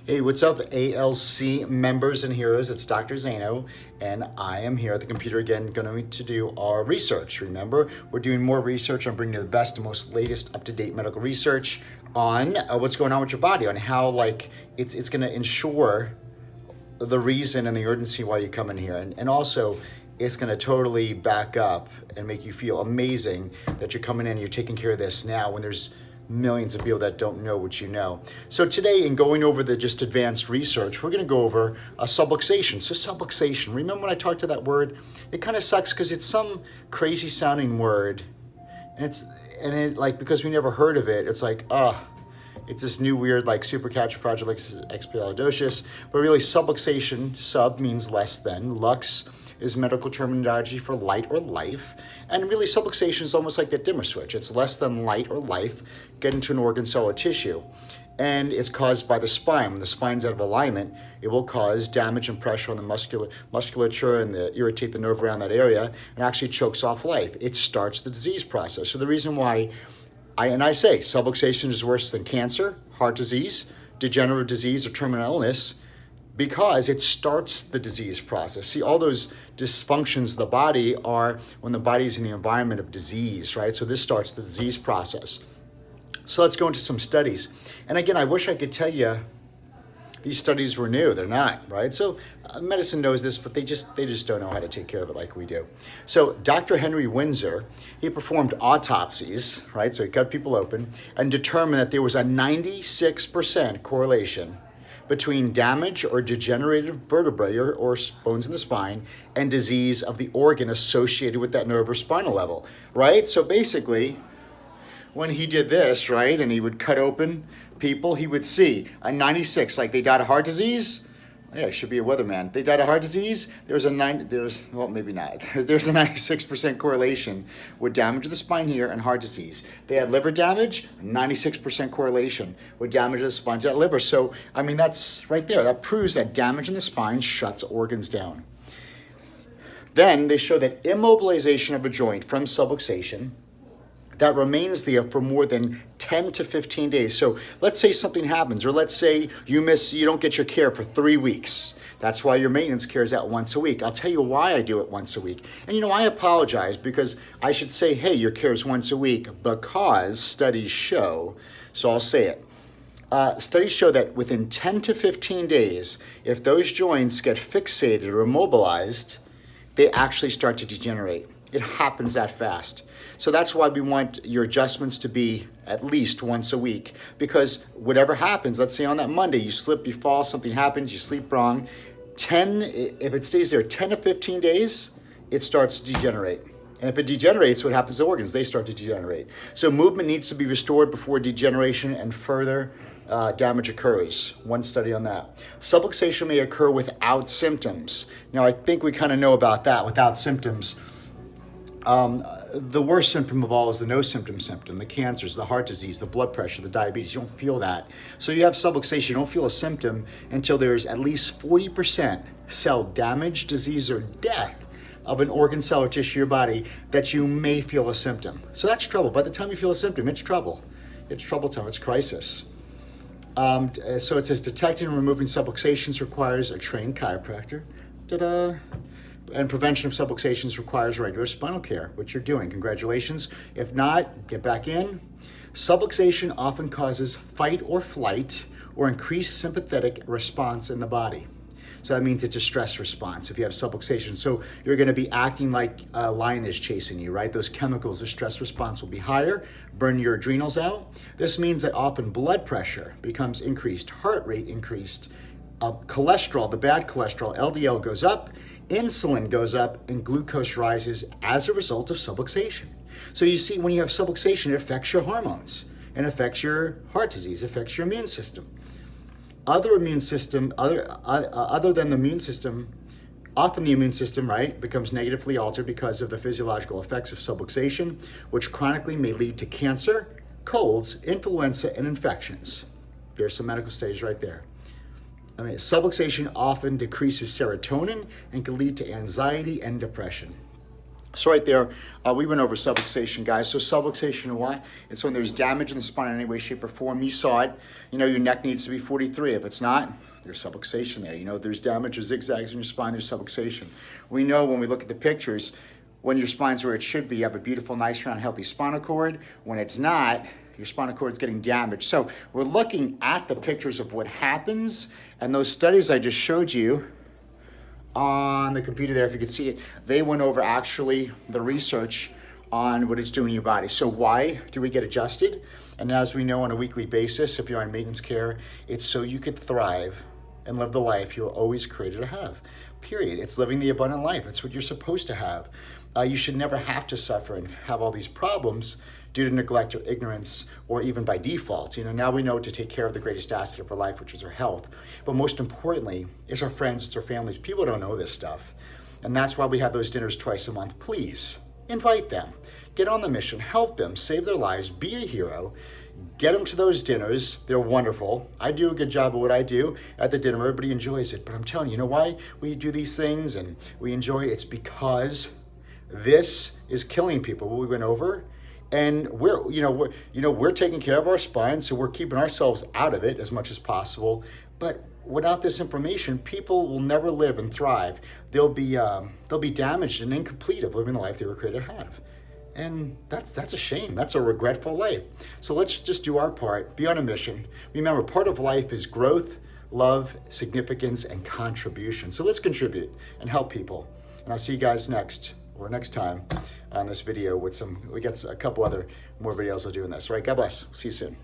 Hey, what's up, ALC members and heroes? It's Dr. Zano, and I am here at the computer again, going to do our research. Remember, we're doing more research on bringing you the best and most latest up-to-date medical research on what's going on with your body, on how it's going to ensure the reason and the urgency why you come in here, and also it's going to totally back up and make you feel amazing that you're coming in and you're taking care of this now when there's millions of people that don't know what you know. So today, in going over the just advanced research, we're going to go over a subluxation. So subluxation, remember when I talked to that word? It kind of sucks because it's some crazy sounding word, and because we never heard of it, it's like, it's this new weird like supercalifragilisticexpialidocious, but really subluxation, sub means less than, lux is medical terminology for light or life. And really subluxation is almost like that dimmer switch. It's less than light or life getting to an organ, cell, or tissue. And it's caused by the spine. When the spine's out of alignment, it will cause damage and pressure on the musculature and irritate the nerve around that area and actually chokes off life. It starts the disease process. So the reason why I say subluxation is worse than cancer, heart disease, degenerative disease, or terminal illness, because it starts the disease process. See, all those dysfunctions of the body are when the body's in the environment of disease, right? So this starts the disease process. So let's go into some studies. And again, I wish I could tell you these studies were new. They're not, right? So medicine knows this, but they just don't know how to take care of it like we do. So Dr. Henry Windsor, he performed autopsies, right? So he cut people open and determined that there was a 96% correlation between damage or degenerated vertebrae or bones in the spine and disease of the organ associated with that nerve or spinal level, right? So basically, when he did this, right, and he would cut open people, he would see a 96, like they died of heart disease. Yeah, I should be a weatherman. They died of heart disease. There's a 96% correlation with damage of the spine here and heart disease. They had liver damage, 96% correlation with damage of the spine to that liver. So, I mean, that's right there. That proves that damage in the spine shuts organs down. Then they show that immobilization of a joint from subluxation that remains there for more than 10 to 15 days. So let's say something happens, or let's say you don't get your care for 3 weeks. That's why your maintenance care is out once a week. I'll tell you why I do it once a week. And I apologize because I should say, hey, your care is once a week because studies show, so I'll say it. Studies show that within 10 to 15 days, if those joints get fixated or immobilized, they actually start to degenerate. It happens that fast. So that's why we want your adjustments to be at least once a week, because whatever happens, let's say on that Monday, you slip, you fall, something happens, you sleep wrong, if it stays there 10 to 15 days, it starts to degenerate. And if it degenerates, what happens to organs? They start to degenerate. So movement needs to be restored before degeneration and further damage occurs. One study on that. Subluxation may occur without symptoms. Now, I think we kind of know about that, without symptoms. The worst symptom of all is the no symptom, the cancers, the heart disease, the blood pressure, the diabetes. You don't feel that. So you have subluxation, you don't feel a symptom until there's at least 40% cell damage, disease, or death of an organ, cell, or tissue of your body that you may feel a symptom. So that's trouble. By the time you feel a symptom, it's trouble. It's trouble time, it's crisis. So it says detecting and removing subluxations requires a trained chiropractor. Ta-da! And prevention of subluxations requires regular spinal care, which you're doing. Congratulations. If not, get back in. Subluxation often causes fight or flight or increased sympathetic response in the body. So that means it's a stress response if you have subluxation. So you're going to be acting like a lion is chasing you, right? Those chemicals, the stress response will be higher, burn your adrenals out. This means that often blood pressure becomes increased, heart rate increased, cholesterol, the bad cholesterol, LDL goes up, insulin goes up, and glucose rises as a result of subluxation. So you see, when you have subluxation, it affects your hormones, and affects your heart disease, affects your immune system. Other than the immune system, often the immune system, right, becomes negatively altered because of the physiological effects of subluxation, which chronically may lead to cancer, colds, influenza, and infections. There's some medical studies right there. Subluxation often decreases serotonin and can lead to anxiety and depression. So right there, we went over subluxation, guys. So subluxation, what? It's when there's damage in the spine in any way, shape, or form. You saw it. You know, your neck needs to be 43. If it's not, there's subluxation there. You know, there's damage or zigzags in your spine, there's subluxation. We know when we look at the pictures, when your spine's where it should be, you have a beautiful, nice, round, healthy spinal cord. When it's not, your spinal cord's getting damaged. So we're looking at the pictures of what happens, and those studies I just showed you on the computer there, if you could see it, they went over actually the research on what it's doing in your body. So why do we get adjusted? And as we know on a weekly basis, if you're on maintenance care, it's so you could thrive and live the life you're always created to have, period. It's living the abundant life. It's what you're supposed to have. You should never have to suffer and have all these problems due to neglect or ignorance, or even by default. You know, now we know to take care of the greatest asset of our life, which is our health. But most importantly, it's our friends, it's our families. People don't know this stuff. And that's why we have those dinners twice a month. Please, invite them. Get on the mission, help them, save their lives, be a hero. Get them to those dinners. They're wonderful. I do a good job of what I do at the dinner. Everybody enjoys it. But I'm telling you, you know why we do these things and we enjoy it? It's because this is killing people, what we went over. And we're taking care of our spine, so we're keeping ourselves out of it as much as possible. But without this information, people will never live and thrive. They'll be damaged and incomplete of living the life they were created to have. And that's a shame. That's a regretful life. So let's just do our part, be on a mission. Remember, part of life is growth, love, significance, and contribution. So let's contribute and help people. And I'll see you guys next time on this video with we got a couple other more videos I'll do in this. All right, God bless. See you soon.